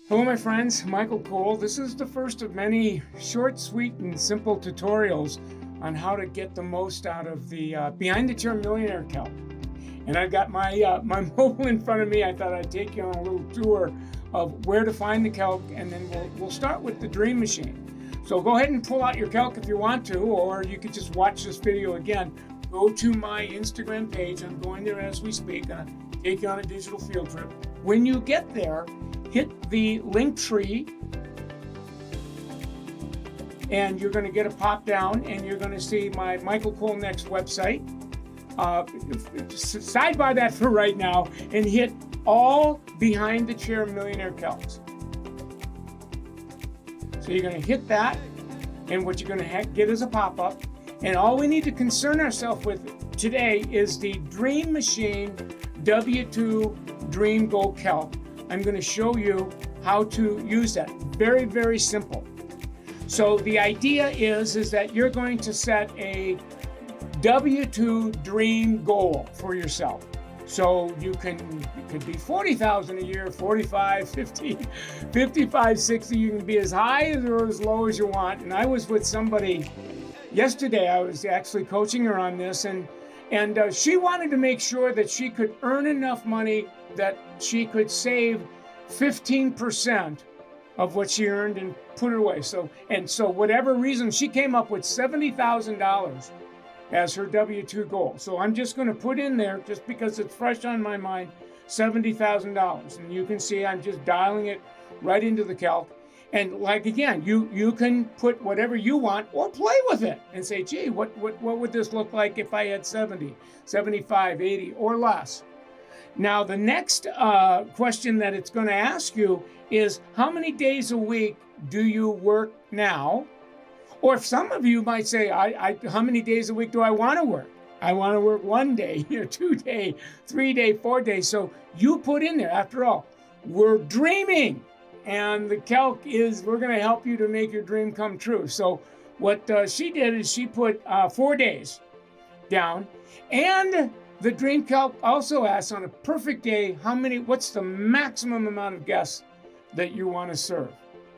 Hello, my friends. Michael Cole. This is the first of many short, sweet, and simple tutorials on how to get the most out of the Behind the Chair Millionaire Calc. And I've got my mobile in front of me. I thought I'd take you on a little tour of where to find the calc, and then we'll start with the Dream Machine. So go ahead and pull out your calc if you want to, or you could just watch this video again. Go to my Instagram page. I'm going there as we speak. I'm going to take you on a digital field trip. When you get there, hit the link tree, and you're going to get a pop down, and you're going to see my Michael Cole Next website. Sidebar that for right now, and hit all Behind the Chair Millionaire Calcs. So you're going to hit that, and what you're going to get is a pop-up. And all we need to concern ourselves with today is the Dream Machine W2 Dream Goal Calc. I'm going to show you how to use that. Very, very simple. So the idea is that you're going to set a W2 dream goal for yourself. So it could be 40,000 a year, 45, 50, 55, 60. You can be as high or as low as you want. And I was with somebody yesterday. I was actually coaching her on this, and she wanted to make sure that she could earn enough money that she could save 15% of what she earned and put it away. So whatever reason, she came up with $70,000 as her W2 goal. So I'm just going to put in there, just because it's fresh on my mind, $70,000. And you can see I'm just dialing it right into the calc. And like, again, you can put whatever you want or play with it and say, gee, what would this look like if I had 70, 75, 80 or less? Now, the next question that it's going to ask you is, how many days a week do you work now? Or if some of you might say, how many days a week do I want to work? I want to work 1 day, 2 day, 3 day, 4 days. So you put in there, after all, we're dreaming. And the calc is, we're going to help you to make your dream come true. So what she did is she put 4 days down. And the dream calc also asks, on a perfect day, what's the maximum amount of guests that you want to serve?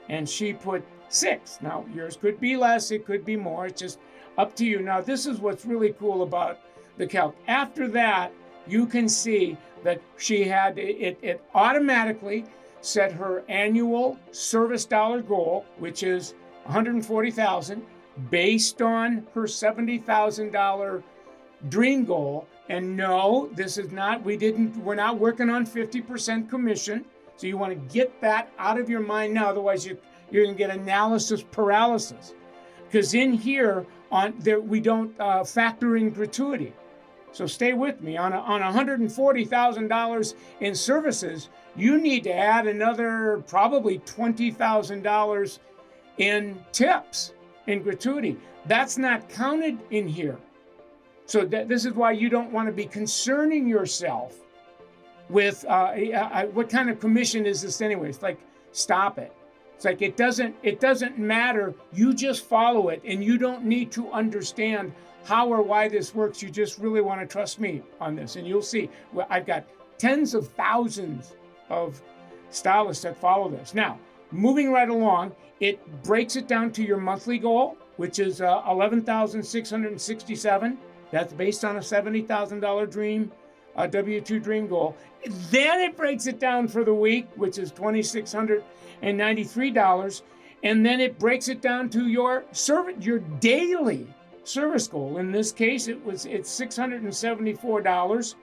And she put 6. Now, yours could be less, it could be more. It's just up to you. Now, this is what's really cool about the calc. After that, you can see that she had it automatically set her annual service dollar goal, which is $140,000, based on her $70,000 dream goal. And no, this is not, we're not working on 50% commission. So you want to get that out of your mind now, otherwise you're going to get analysis paralysis. Because in here, we don't factor in gratuity. So stay with me. On $140,000 in services, you need to add another probably $20,000 in tips, in gratuity. That's not counted in here. So this is why you don't want to be concerning yourself with what kind of commission is this anyway. It's like, stop it. It's like, it doesn't matter. You just follow it, and you don't need to understand how or why this works. You just really want to trust me on this, and you'll see. Well, I've got tens of thousands of stylists that follow this. Now, moving right along, it breaks it down to your monthly goal, which is $11,667. That's based on a $70,000 dream, W2 dream goal. Then it breaks it down for the week, which is $2,693. And then it breaks it down to your daily service goal. In this case, it's $674,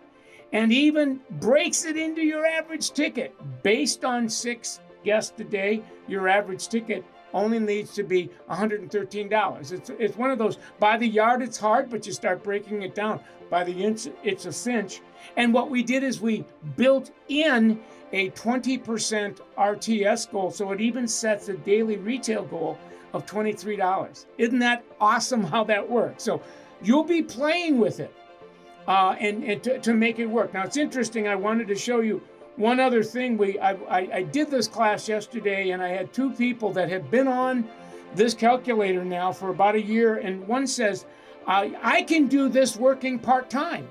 and even breaks it into your average ticket. Based on 6 guests a day, your average ticket only needs to be $113. It's one of those, by the yard it's hard, but you start breaking it down. By the inch, it's a cinch. And what we did is we built in a 20% RTS goal, so it even sets a daily retail goal of $23. Isn't that awesome how that works? So you'll be playing with it and to make it work. Now, it's interesting. I wanted to show you one other thing. I did this class yesterday, and I had 2 people that have been on this calculator now for about a year, and one says, I can do this working part-time.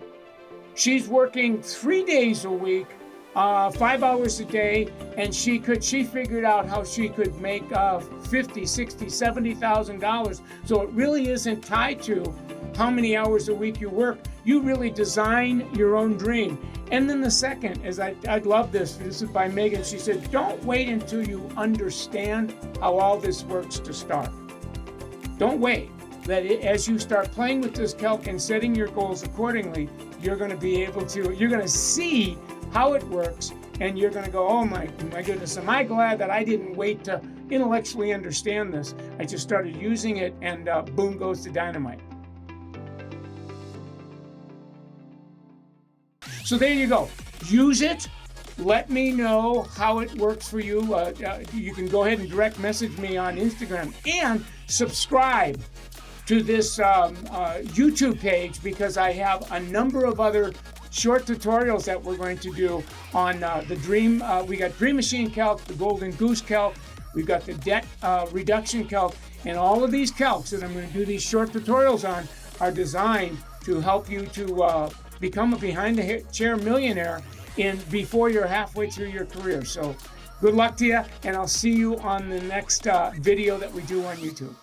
She's working 3 days a week 5 hours a day, and she figured out how she could make $50,000, $60,000, $70,000. So it really isn't tied to how many hours a week you work. You really design your own dream. And then the second is, I love this. This is by Megan. She said, don't wait until you understand how all this works to start. Don't wait. As you start playing with this calc and setting your goals accordingly, you're going to see how it works, and you're going to go, oh my goodness, am I glad that I didn't wait to intellectually understand this. I just started using it, and boom goes the dynamite. So there you go. Use it. Let me know how it works for you. You can go ahead and direct message me on Instagram, and subscribe to this YouTube page, because I have a number of other short tutorials that we're going to do on the Dream. We got Dream Machine Calc, the Golden Goose Calc, we've got the Debt Reduction Calc, and all of these calcs that I'm going to do these short tutorials on are designed to help you to become a Behind the Chair millionaire before you're halfway through your career. So good luck to you, and I'll see you on the next video that we do on YouTube.